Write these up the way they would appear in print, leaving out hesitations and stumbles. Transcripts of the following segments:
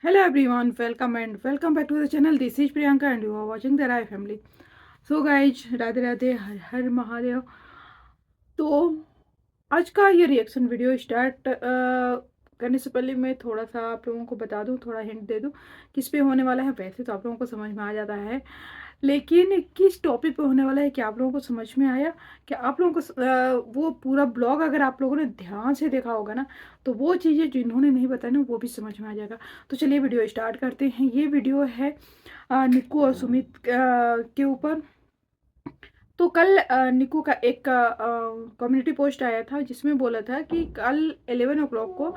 Hello everyone, welcome and welcome back to the channel. This is Priyanka and you are watching the Rai Family. So guys, Radhe Radhe, हर हर महादेव। तो आज का ये reaction video start करने से पहले मैं थोड़ा सा आप लोगों को बता दूं, थोड़ा हिंट दे दूं किस पे होने वाला है। वैसे तो आप लोगों को समझ में आ जाता है, लेकिन किस टॉपिक पे होने वाला है क्या आप लोगों को समझ में आया? क्या आप लोगों को वो पूरा ब्लॉग अगर आप लोगों ने ध्यान से देखा होगा ना, तो वो चीज़ें जिन्होंने नहीं बताई ना वो भी समझ में आ जाएगा। तो चलिए वीडियो स्टार्ट करते हैं। ये वीडियो है निक्कू और सुमित के ऊपर। तो कल निकू का एक कम्युनिटी पोस्ट आया था जिसमें बोला था कि कल 11 o'clock को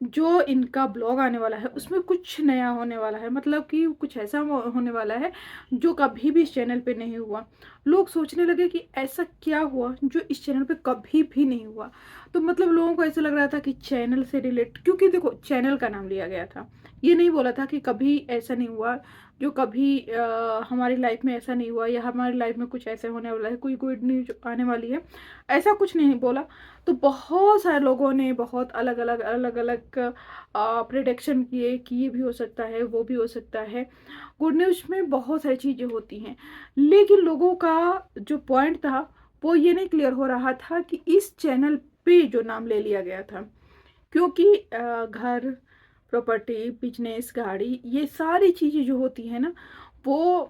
जो इनका ब्लॉग आने वाला है उसमें कुछ नया होने वाला है, मतलब कि कुछ ऐसा होने वाला है जो कभी भी इस चैनल पे नहीं हुआ। लोग सोचने लगे कि ऐसा क्या हुआ जो इस चैनल पे कभी भी नहीं हुआ। तो मतलब लोगों को ऐसा लग रहा था कि चैनल से रिलेट, क्योंकि देखो चैनल का नाम लिया गया था, ये नहीं बोला था कि कभी ऐसा नहीं हुआ जो कभी हमारी लाइफ में ऐसा नहीं हुआ या हमारी लाइफ में कुछ ऐसे होने वाला है, कोई गुड न्यूज आने वाली है, ऐसा कुछ नहीं बोला। तो बहुत सारे लोगों ने बहुत अलग अलग प्रिडिक्शन किए कि ये भी हो सकता है, वो भी हो सकता है। गुड न्यूज में बहुत सारी चीज़ें होती हैं, लेकिन लोगों का जो पॉइंट था वो ये नहीं क्लियर हो रहा था कि इस चैनल पे जो नाम ले लिया गया था, क्योंकि घर, प्रॉपर्टी, बिजनेस, गाड़ी, ये सारी चीज़ें जो होती हैं ना वो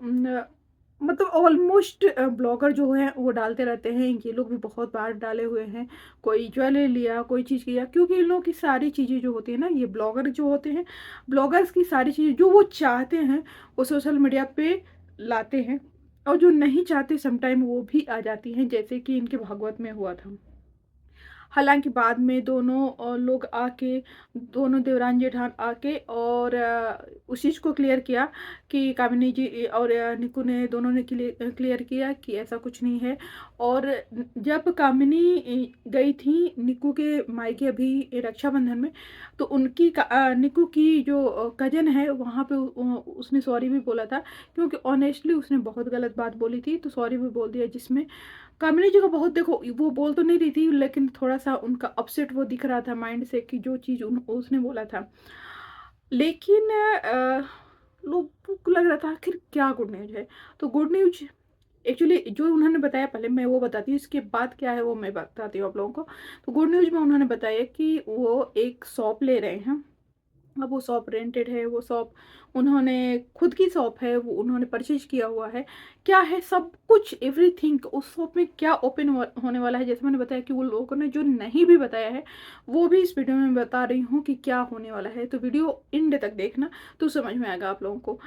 मतलब ऑलमोस्ट ब्लॉगर जो है वो डालते रहते हैं। ये लोग भी बहुत बार डाले हुए हैं, कोई ज्वेलरी लिया, कोई चीज़ किया, क्योंकि इन लोगों की सारी चीज़ें जो होती है ना, ये ब्लॉगर जो होते हैं, ब्लॉगर्स की सारी चीज़ें जो वो चाहते हैं वो सोशल मीडिया पे लाते हैं, और जो नहीं चाहते समटाइम वो भी आ जाती हैं, जैसे कि इनके भागवत में हुआ था। हालांकि बाद में दोनों लोग आके, दोनों देवरान जेठान आके और उस चीज़ को क्लियर किया कि कामिनी जी और निकू ने, दोनों ने क्लियर किया कि ऐसा कुछ नहीं है। और जब कामिनी गई थी निकू के मायके अभी रक्षाबंधन में, तो उनकी निकू की जो कजन है वहाँ पे उसने सॉरी भी बोला था, क्योंकि ऑनेस्टली उसने बहुत गलत बात बोली थी, तो सॉरी भी बोल दिया, जिसमें कामिनी जी को बहुत, देखो वो बोल तो नहीं रही थी लेकिन थोड़ा सा उनका अपसेट वो दिख रहा था माइंड से कि जो चीज़ उसने बोला था। लेकिन लोगों को लग रहा था आखिर क्या गुड न्यूज है। तो गुड न्यूज एक्चुअली जो उन्होंने बताया, पहले मैं वो बताती हूँ, इसके बाद क्या है वो मैं बताती हूँ आप लोगों को। तो गुड न्यूज में उन्होंने बताया कि वो एक शॉप ले रहे हैं। अब वो शॉप रेंटेड है, वो शॉप उन्होंने, खुद की शॉप है, वो उन्होंने परचेज किया हुआ है। क्या है सब कुछ, एवरीथिंग उस शॉप में क्या ओपन होने वाला है, जैसे मैंने बताया कि वो लोगों ने जो नहीं भी बताया है वो भी इस वीडियो में बता रही हूँ कि क्या होने वाला है। तो वीडियो एंड तक देखना तो समझ में आएगा आप लोगों को।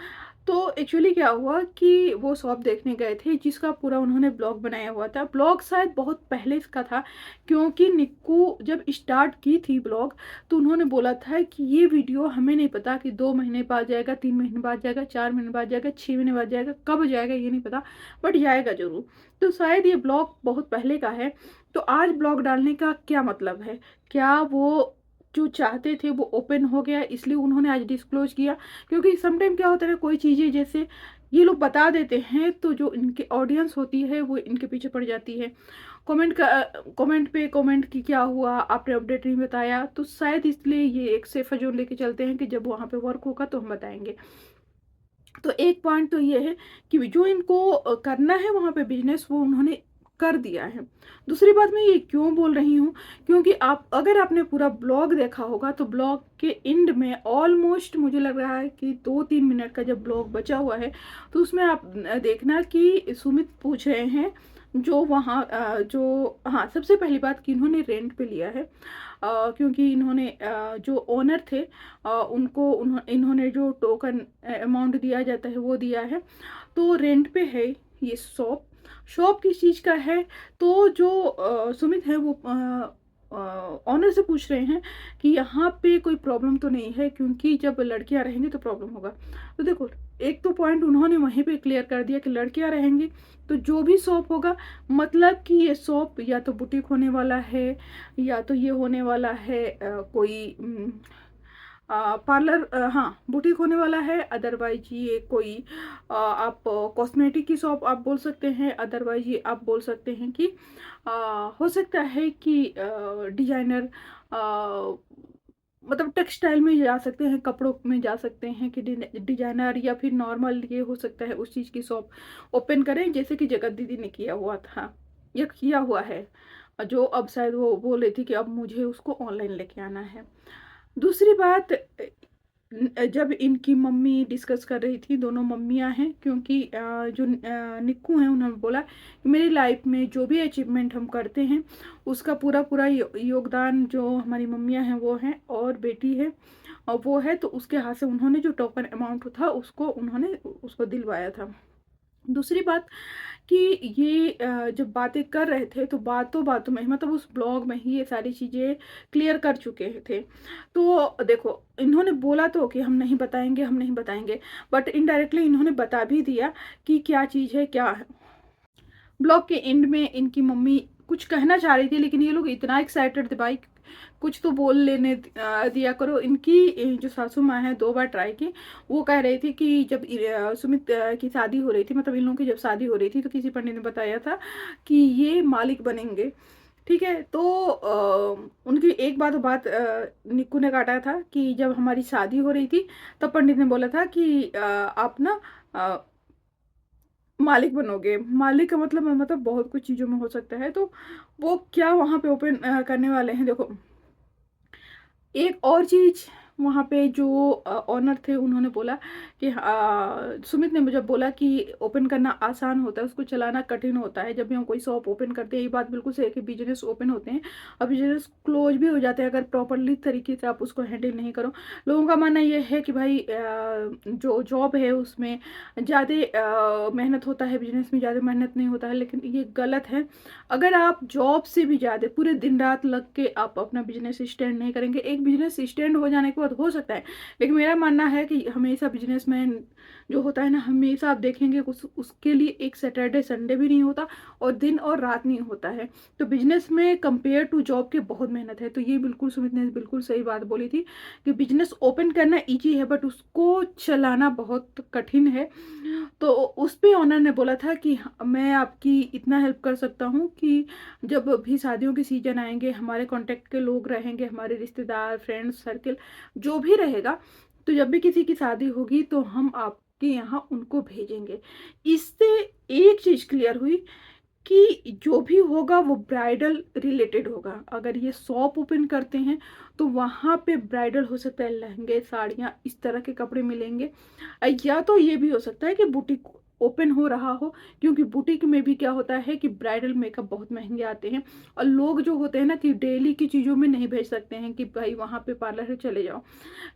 तो एक्चुअली क्या हुआ कि वो शॉप देखने गए थे जिसका पूरा उन्होंने ब्लॉग बनाया हुआ था। ब्लॉग शायद बहुत पहले इसका था, क्योंकि निक्कू जब स्टार्ट की थी ब्लॉग तो उन्होंने बोला था कि ये वीडियो हमें नहीं पता कि 2 महीने बाद जाएगा, 3 महीने बाद जाएगा, 4 महीने बाद जाएगा, 6 महीने बाद जाएगा, कब जाएगा ये नहीं पता, बट जाएगा जरूर। तो शायद ये ब्लॉग बहुत पहले का है। तो आज ब्लॉग डालने का क्या मतलब है? क्या वो जो चाहते थे वो ओपन हो गया इसलिए उन्होंने आज डिस्क्लोज किया? क्योंकि समटाइम क्या होता है, कोई चीज़ें जैसे ये लोग बता देते हैं तो जो इनकी ऑडियंस होती है वो इनके पीछे पड़ जाती है। कमेंट पे कमेंट कि क्या हुआ, आपने अपडेट नहीं बताया, तो शायद इसलिए ये एक सेफर जोन लेके चलते हैं कि जब वहाँ पे वर्क होगा तो हम बताएंगे। तो एक पॉइंट तो ये है कि जो इनको करना है वहाँ पे बिजनेस वो उन्होंने कर दिया है। दूसरी बात मैं ये क्यों बोल रही हूँ, क्योंकि आप अगर आपने पूरा ब्लॉग देखा होगा तो ब्लॉग के एंड में ऑलमोस्ट मुझे लग रहा है कि 2-3 मिनट का जब ब्लॉग बचा हुआ है तो उसमें आप देखना कि सुमित पूछ रहे हैं जो वहाँ जो, हाँ सबसे पहली बात कि इन्होंने रेंट पे लिया है, क्योंकि इन्होंने जो ओनर थे उनको इन्होंने जो टोकन अमाउंट दिया जाता है वो दिया है, तो रेंट पे है ये शॉप। शॉप किस चीज़ का है? तो जो सुमित है वो ऑनर से पूछ रहे हैं कि यहाँ पे कोई प्रॉब्लम तो नहीं है, क्योंकि जब लड़कियां रहेंगी तो प्रॉब्लम होगा। तो देखो, एक तो पॉइंट उन्होंने वहीं पे क्लियर कर दिया कि लड़कियां रहेंगी तो जो भी शॉप होगा, मतलब कि ये शॉप या तो बुटीक होने वाला है या तो ये होने वाला है कोई पार्लर, हाँ बुटीक होने वाला है, अदरवाइज ये कोई आप कॉस्मेटिक की शॉप आप बोल सकते हैं, अदरवाइज ये आप बोल सकते हैं कि हो सकता है कि डिजाइनर मतलब टेक्सटाइल में जा सकते हैं, कपड़ों में जा सकते हैं कि डिजाइनर या फिर नॉर्मल, ये हो सकता है उस चीज़ की शॉप ओपन करें, जैसे कि जगत दीदी ने किया हुआ था या किया हुआ है, जो अब शायद वो बोल रही थी कि अब मुझे उसको ऑनलाइन लेके आना है। दूसरी बात, जब इनकी मम्मी डिस्कस कर रही थी, दोनों मम्मियां हैं, क्योंकि जो निक्कू हैं उन्होंने बोला कि मेरी लाइफ में जो भी अचीवमेंट हम करते हैं उसका पूरा पूरा योगदान जो हमारी मम्मियां हैं वो हैं, और बेटी है और वो है, तो उसके हाथ से उन्होंने जो टोकन अमाउंट था उसको उन्होंने उसको दिलवाया था। दूसरी बात कि ये जब बातें कर रहे थे तो बातों बातों में, मतलब उस ब्लॉग में ही ये सारी चीज़ें क्लियर कर चुके थे। तो देखो, इन्होंने बोला तो कि हम नहीं बताएंगे, हम नहीं बताएंगे, बट इनडायरेक्टली इन्होंने बता भी दिया कि क्या चीज़ है क्या है। ब्लॉग के एंड में इनकी मम्मी कुछ कहना चाह रही थी, लेकिन ये लोग इतना एक्साइटेड थे भाई, कुछ तो बोल लेने दिया करो। इनकी जो सासू माँ है 2 बार ट्राई की। वो कह रही थी कि जब सुमित की शादी हो रही थी, मतलब इन लोगों की जब शादी हो रही थी, तो किसी पंडित ने बताया था कि ये मालिक बनेंगे। ठीक है, तो उनकी एक बात निक्कू ने काटा था कि जब हमारी शादी हो रही थी तब पंडित ने बोला था कि आप ना मालिक बनोगे। मालिक का मतलब बहुत कुछ चीज़ों में हो सकता है, तो वो क्या वहाँ पे ओपन करने वाले हैं, देखो। एक और चीज़, वहाँ पे जो ऑनर थे उन्होंने बोला कि सुमित ने मुझे बोला कि ओपन करना आसान होता है, उसको चलाना कठिन होता है। जब भी हम कोई शॉप ओपन करते हैं, ये बात बिल्कुल सही है कि बिजनेस ओपन होते हैं और बिजनेस क्लोज भी हो जाते हैं अगर प्रॉपरली तरीके से आप उसको हैंडल नहीं करो। लोगों का मानना ये है कि भाई जो जॉब है उसमें ज़्यादा मेहनत होता है, बिजनेस में ज़्यादा मेहनत नहीं होता है, लेकिन ये गलत है। अगर आप जॉब से भी ज़्यादा पूरे दिन रात लग के आप अपना बिजनेस स्टैंड नहीं करेंगे, एक बिजनेस स्टैंड हो जाने के बाद हो सकता है, लेकिन मेरा मानना है कि हमेशा बिजनेसमैन जो होता है ना, हमेशा आप देखेंगे उसके लिए एक सैटरडे संडे भी नहीं होता और दिन और रात नहीं होता है। तो बिजनेस में कंपेयर टू जॉब के बहुत मेहनत है। तो ये बिल्कुल सुमित ने बिल्कुल सही बात बोली थी कि बिजनेस ओपन करना ईजी है बट उसको चलाना बहुत कठिन है। तो उस पे ऑनर ने बोला था कि मैं आपकी इतना हेल्प कर सकता हूँ कि जब भी शादियों के सीजन आएंगे, हमारे कांटेक्ट के लोग रहेंगे, हमारे रिश्तेदार, फ्रेंड्स सर्कल जो भी रहेगा, तो जब भी किसी की शादी होगी तो हम आपके यहाँ उनको भेजेंगे। इससे एक चीज़ क्लियर हुई कि जो भी होगा वो ब्राइडल रिलेटेड होगा। अगर ये शॉप ओपन करते हैं तो वहाँ पे ब्राइडल हो सकता है, लहंगे, साड़ियाँ, इस तरह के कपड़े मिलेंगे। या तो ये भी हो सकता है कि बुटीक ओपन हो रहा हो, क्योंकि बुटीक में भी क्या होता है कि ब्राइडल मेकअप बहुत महंगे आते हैं और लोग जो होते हैं ना कि डेली की चीज़ों में नहीं भेज सकते हैं कि भाई वहाँ पे पार्लर से चले जाओ।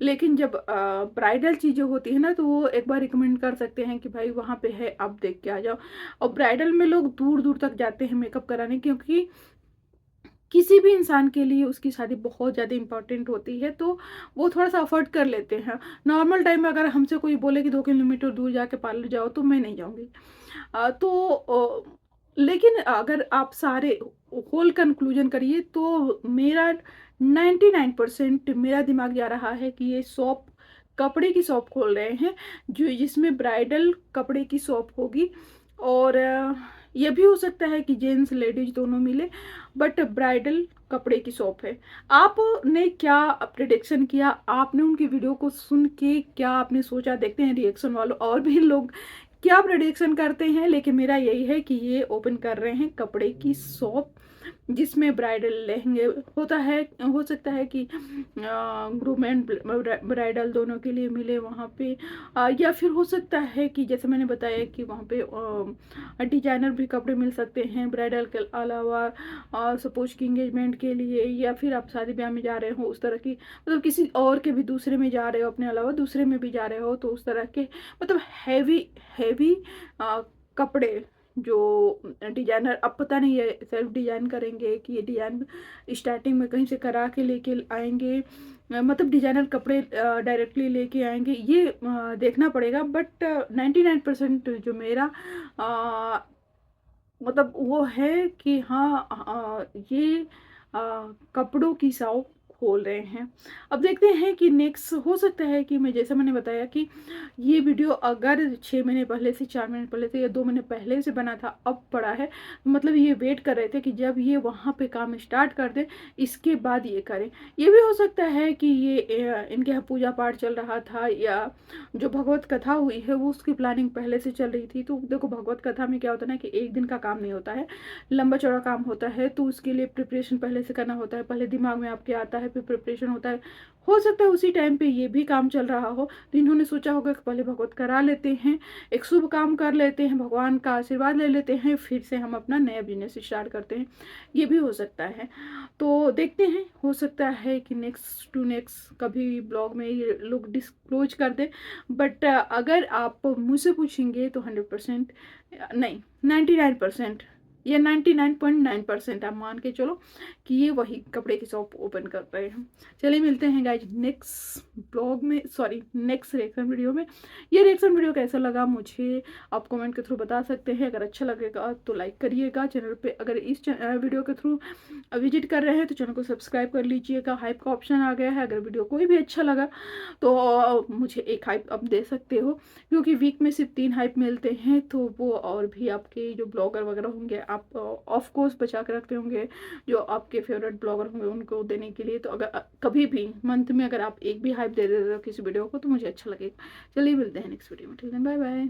लेकिन जब ब्राइडल चीज़ें होती है ना, तो वो एक बार रिकमेंड कर सकते हैं कि भाई वहाँ पे है, आप देख के आ जाओ। और ब्राइडल में लोग दूर दूर तक जाते हैं मेकअप कराने, क्योंकि किसी भी इंसान के लिए उसकी शादी बहुत ज़्यादा इंपॉर्टेंट होती है, तो वो थोड़ा सा अफोर्ड कर लेते हैं। नॉर्मल टाइम में अगर हमसे कोई बोले कि 2 किलोमीटर दूर जाके पार्लर जाओ तो मैं नहीं जाऊँगी। लेकिन अगर आप सारे होल कंक्लूजन करिए तो मेरा 99% मेरा दिमाग जा रहा है कि ये शॉप, कपड़े की शॉप खोल रहे हैं, जो जिसमें ब्राइडल कपड़े की शॉप होगी। और ये भी हो सकता है कि जेंट्स लेडीज दोनों मिले, बट ब्राइडल कपड़े की शॉप है। आपने क्या प्रिडिक्शन किया, आपने उनकी वीडियो को सुन के क्या आपने सोचा, देखते हैं रिएक्शन वालों और भी लोग क्या प्रिडिक्शन करते हैं। लेकिन मेरा यही है कि ये ओपन कर रहे हैं कपड़े की शॉप, जिसमें ब्राइडल लहंगे होता है, हो सकता है कि ग्रूम एंड ब्राइडल दोनों के लिए मिले वहाँ पे। या फिर हो सकता है कि जैसे मैंने बताया कि वहाँ पे डिजाइनर भी कपड़े मिल सकते हैं ब्राइडल के अलावा, सपोज कि इंगेजमेंट के लिए, या फिर आप शादी ब्याह में जा रहे हो उस तरह की, मतलब किसी और के भी दूसरे में जा रहे हो, अपने अलावा दूसरे में भी जा रहे हो, तो उस तरह के मतलब हैवी हैवी कपड़े जो डिजाइनर, अब पता नहीं है सेल्फ डिजाइन करेंगे कि ये डिजाइन स्टार्टिंग में कहीं से करा के लेके आएंगे, मतलब डिजाइनर कपड़े डायरेक्टली लेके आएंगे, ये देखना पड़ेगा। बट 99% जो मेरा मतलब वो है कि हाँ, ये कपड़ों की शॉप खोल रहे हैं। अब देखते हैं कि नेक्स्ट हो सकता है कि मैं जैसे मैंने बताया कि ये वीडियो अगर 6 महीने पहले से, 4 महीने पहले से या 2 महीने पहले से बना था, अब पड़ा है, मतलब ये वेट कर रहे थे कि जब ये वहाँ पे काम स्टार्ट कर दें इसके बाद ये करें। ये भी हो सकता है कि ये इनके यहाँ पूजा पाठ चल रहा था या जो भगवत कथा हुई है वो उसकी प्लानिंग पहले से चल रही थी। तो देखो भगवत कथा में क्या होता है ना कि एक दिन का काम नहीं होता है, लंबा चौड़ा काम होता है। तो उसके लिए प्रिपरेशन पहले से करना होता है, पहले दिमाग में आपके आता है, फिर प्रिपरेशन होता है। हो सकता है उसी टाइम पे ये भी काम चल रहा हो, तो इन्होंने सोचा होगा कि पहले भगवत करा लेते हैं, एक शुभ काम कर लेते हैं, भगवान का आशीर्वाद ले लेते हैं, फिर से हम अपना नया बिजनेस स्टार्ट करते हैं। ये भी हो सकता है। तो देखते हैं, हो सकता है कि नेक्स्ट टू नेक्स्ट कभी ब्लॉग में ये लोग डिस्क्लोज कर दे। बट अगर आप मुझसे पूछेंगे तो 100% नहीं, 99% या 99.9% आप मान के चलो कि ये वही कपड़े की शॉप ओपन कर रहे हैं। चलिए मिलते हैं गाइज नेक्स्ट ब्लॉग में, सॉरी नेक्स्ट रिएक्शन वीडियो में। ये रिएक्शन वीडियो कैसा लगा मुझे आप कमेंट के थ्रू बता सकते हैं। अगर अच्छा लगेगा तो लाइक करिएगा चैनल पे। अगर इस वीडियो के थ्रू विजिट कर रहे हैं तो चैनल को सब्सक्राइब कर लीजिएगा। हाइप का ऑप्शन आ गया है, अगर वीडियो कोई भी अच्छा लगा तो मुझे एक हाइप आप दे सकते हो, क्योंकि वीक में सिर्फ 3 हाइप मिलते हैं। तो वो और भी आपके जो ब्लॉगर वगैरह होंगे आप ऑफ कोर्स बचा के रखते होंगे, जो आपके फेवरेट ब्लॉगर होंगे उनको देने के लिए। तो अगर कभी भी मंथ में अगर आप एक भी हाइप दे देते हो किसी वीडियो को तो मुझे अच्छा लगेगा। चलिए मिलते हैं नेक्स्ट वीडियो में, ठीक है, बाय बाय।